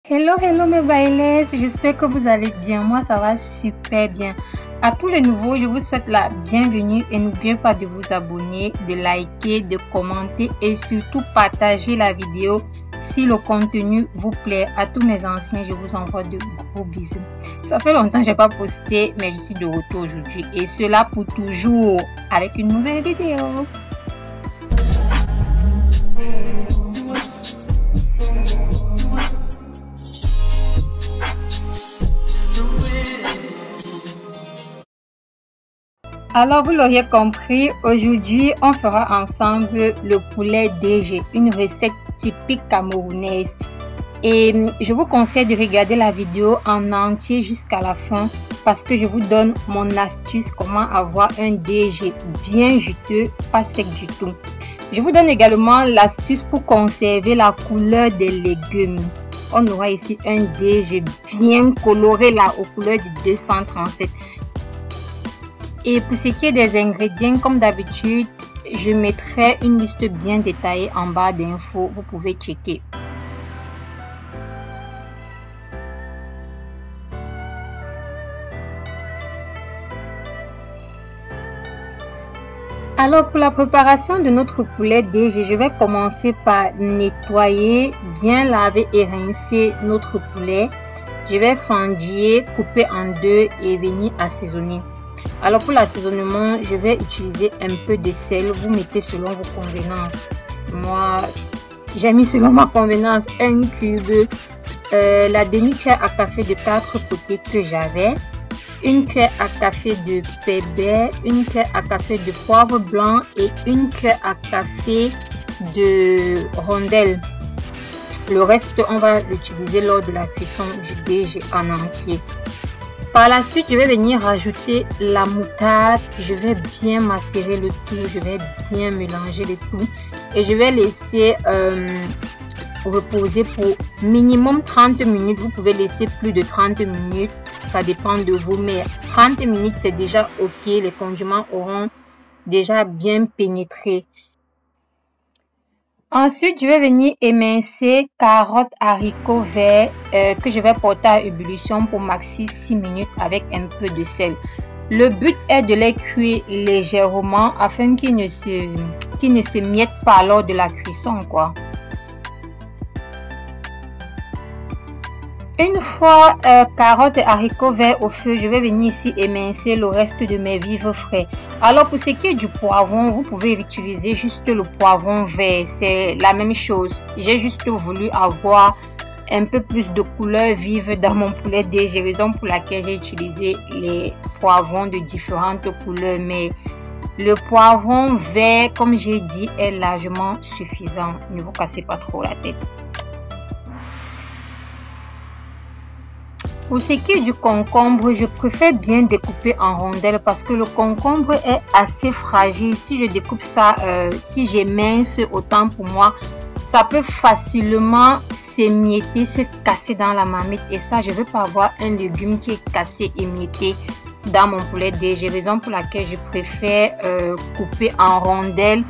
Hello mes bailes, j'espère que vous allez bien. Moi ça va super bien. À tous les nouveaux, je vous souhaite la bienvenue et n'oubliez pas de vous abonner, de liker, de commenter et surtout partager la vidéo si le contenu vous plaît. À tous mes anciens, je vous envoie de gros bisous. Ça fait longtemps que je n'ai pas posté, mais je suis de retour aujourd'hui et cela pour toujours avec une nouvelle vidéo. Alors, vous l'auriez compris, aujourd'hui, on fera ensemble le poulet DG, une recette typique camerounaise. Et je vous conseille de regarder la vidéo en entier jusqu'à la fin parce que je vous donne mon astuce comment avoir un DG bien juteux, pas sec du tout. Je vous donne également l'astuce pour conserver la couleur des légumes. On aura ici un DG bien coloré là aux couleurs du 237. Et pour ce qui est des ingrédients, comme d'habitude, je mettrai une liste bien détaillée en barre d'infos. Vous pouvez checker. Alors pour la préparation de notre poulet DG, je vais commencer par nettoyer, bien laver et rincer notre poulet. Je vais fendiller, couper en deux et venir assaisonner. Alors pour l'assaisonnement, je vais utiliser un peu de sel. Vous mettez selon vos convenances. Moi, j'ai mis selon ma convenance un cube, la demi-cuillère à café de 4 côtés que j'avais, une cuillère à café de pépère, une cuillère à café de poivre blanc et une cuillère à café de rondelle. Le reste, on va l'utiliser lors de la cuisson du DG en entier. Par la suite, je vais venir rajouter la moutarde. Je vais bien macérer le tout. Je vais bien mélanger le tout. Et je vais laisser reposer pour minimum 30 minutes. Vous pouvez laisser plus de 30 minutes. Ça dépend de vous. Mais 30 minutes, c'est déjà OK. Les condiments auront déjà bien pénétré. Ensuite, je vais venir émincer carottes, haricots verts que je vais porter à ébullition pour maxi 6 minutes avec un peu de sel. Le but est de les cuire légèrement afin qu'ils ne se miettent pas lors de la cuisson, quoi. Une fois carottes et haricots verts au feu, je vais venir ici émincer le reste de mes vivres frais. Alors pour ce qui est du poivron, vous pouvez utiliser juste le poivron vert, c'est la même chose. J'ai juste voulu avoir un peu plus de couleur vive dans mon poulet DG, raison pour laquelle j'ai utilisé les poivrons de différentes couleurs. Mais le poivron vert, comme j'ai dit, est largement suffisant. Ne vous cassez pas trop la tête. Pour ce qui est du concombre, je préfère bien découper en rondelles parce que le concombre est assez fragile. Si je découpe ça, si j'émince autant pour moi, ça peut facilement s'émietter, se casser dans la marmite. Et ça, je ne veux pas avoir un légume qui est cassé, émietté dans mon poulet DG. Raison pour laquelle je préfère couper en rondelles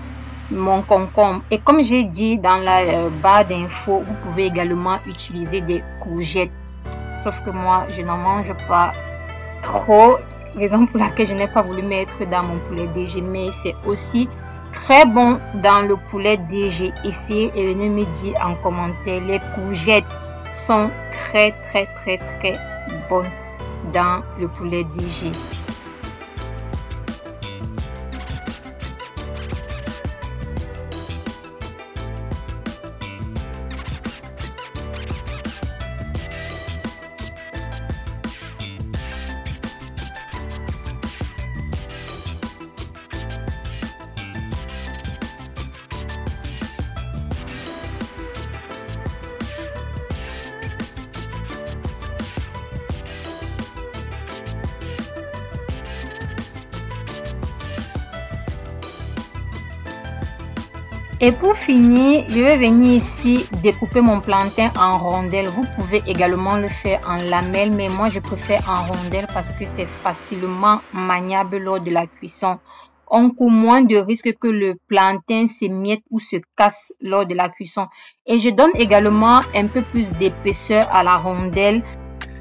mon concombre. Et comme j'ai dit dans la barre d'infos, vous pouvez également utiliser des courgettes. Sauf que moi, je n'en mange pas trop, raison pour laquelle je n'ai pas voulu mettre dans mon poulet DG. Mais c'est aussi très bon dans le poulet DG. Essayez et venez me dire en commentaire. Les courgettes sont très bonnes dans le poulet DG. Et pour finir, je vais venir ici découper mon plantain en rondelles. Vous pouvez également le faire en lamelles, mais moi je préfère en rondelles parce que c'est facilement maniable lors de la cuisson. on court moins de risques que le plantain s'émiette ou se casse lors de la cuisson. Et je donne également un peu plus d'épaisseur à la rondelle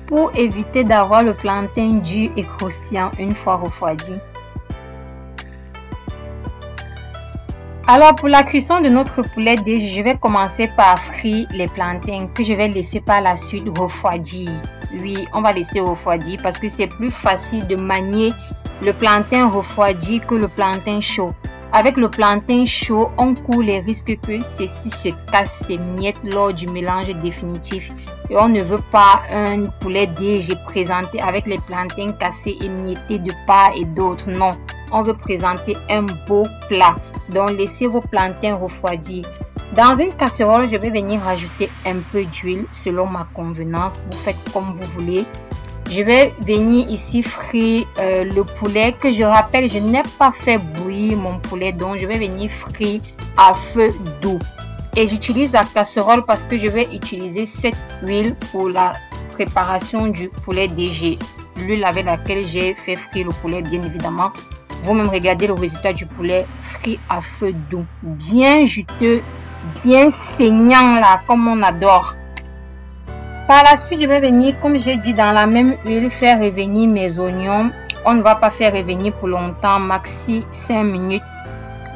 pour éviter d'avoir le plantain dur et croustillant une fois refroidi. Alors pour la cuisson de notre poulet DG, je vais commencer par frire les plantains que je vais laisser par la suite refroidir. Oui, on va laisser refroidir parce que c'est plus facile de manier le plantain refroidi que le plantain chaud. Avec le plantain chaud, on court les risques que ceci se casse, s'émiette lors du mélange définitif. Et on ne veut pas un poulet DG présenté avec les plantains cassés, émiettés de part et d'autre. Non, on veut présenter un beau plat. Donc, laissez vos plantains refroidir. Dans une casserole, je vais venir rajouter un peu d'huile selon ma convenance. Vous faites comme vous voulez. Je vais venir ici frire le poulet que je rappelle, je n'ai pas fait bouillir mon poulet. Donc, je vais venir frire à feu doux. Et j'utilise la casserole parce que je vais utiliser cette huile pour la préparation du poulet DG. L'huile avec laquelle j'ai fait frire le poulet, bien évidemment. Vous-même regardez le résultat du poulet frit à feu doux. Bien juteux, bien saignant là, comme on adore. Par la suite, je vais venir, comme j'ai dit, dans la même huile, faire revenir mes oignons. On ne va pas faire revenir pour longtemps, maxi 5 minutes.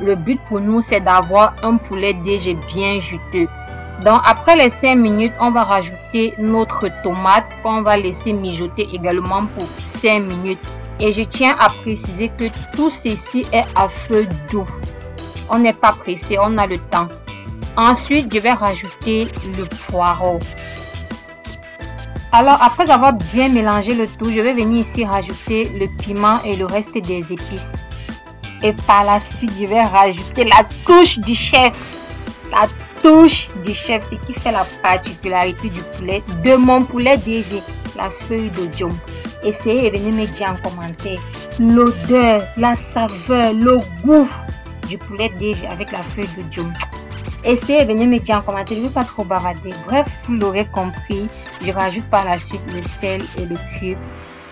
Le but pour nous, c'est d'avoir un poulet DG bien juteux. Donc, après les 5 minutes, on va rajouter notre tomate qu'on va laisser mijoter également pour 5 minutes. Et je tiens à préciser que tout ceci est à feu doux. On n'est pas pressé, on a le temps. Ensuite, je vais rajouter le poireau. Alors, après avoir bien mélangé le tout, je vais venir ici rajouter le piment et le reste des épices. Et par la suite, je vais rajouter la touche du chef. La touche du chef, ce qui fait la particularité du poulet, de mon poulet DG, la feuille d'oignon. Essayez et venez me dire en commentaire l'odeur, la saveur, le goût du poulet DG avec la feuille d'oignon. Essayez et venez me dire en commentaire, je ne veux pas trop bavarder. Bref, vous l'aurez compris, je rajoute par la suite le sel et le cube.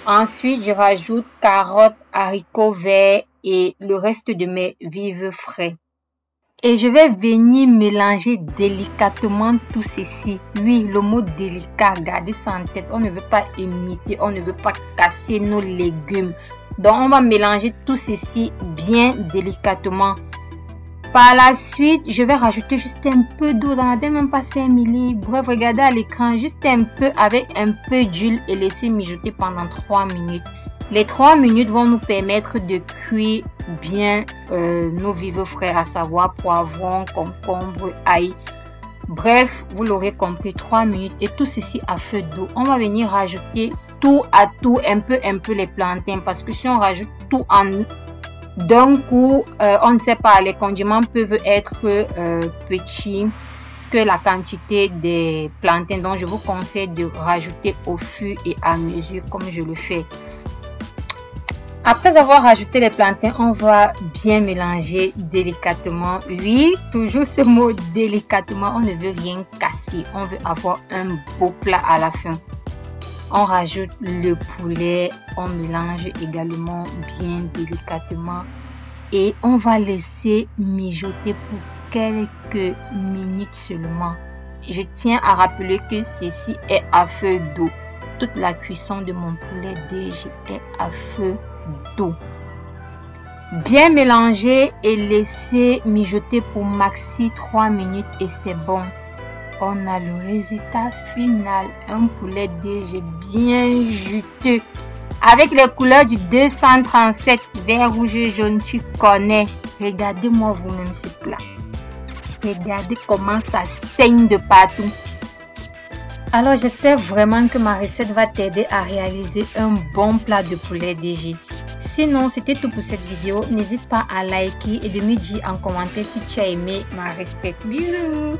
Ensuite, je rajoute carottes, haricots verts et le reste de mes vives frais. Et je vais venir mélanger délicatement tout ceci. Oui, le mot délicat, gardez ça en tête. On ne veut pas émietter, on ne veut pas casser nos légumes. Donc, on va mélanger tout ceci bien délicatement. Par la suite, je vais rajouter juste un peu d'eau, ça n'a même pas 5 ml. Bref, regardez à l'écran, juste un peu avec un peu d'huile et laisser mijoter pendant 3 minutes. Les 3 minutes vont nous permettre de cuire bien nos vives frais, à savoir poivron, concombre, ail. Bref, vous l'aurez compris, 3 minutes et tout ceci à feu doux. On va venir rajouter tout à tout, un peu les plantains parce que si on rajoute tout d'un coup, on ne sait pas, les condiments peuvent être petits que la quantité des plantains. Donc, je vous conseille de rajouter au fur et à mesure comme je le fais. Après avoir rajouté les plantains, on va bien mélanger délicatement. Oui, toujours ce mot délicatement, on ne veut rien casser. On veut avoir un beau plat à la fin. On rajoute le poulet, on mélange également bien délicatement. Et on va laisser mijoter pour quelques minutes seulement. Je tiens à rappeler que ceci est à feu doux. Toute la cuisson de mon poulet DG est à feu doux. Bien mélanger et laisser mijoter pour maxi 3 minutes et c'est bon. On a le résultat final, un poulet DG bien juteux avec les couleurs du 237 vert, rouge, jaune. Tu connais. Regardez-moi vous-même ce plat. Regardez comment ça saigne de partout. Alors j'espère vraiment que ma recette va t'aider à réaliser un bon plat de poulet DG. Sinon, c'était tout pour cette vidéo. N'hésite pas à liker et de me dire en commentaire si tu as aimé ma recette. Bisous!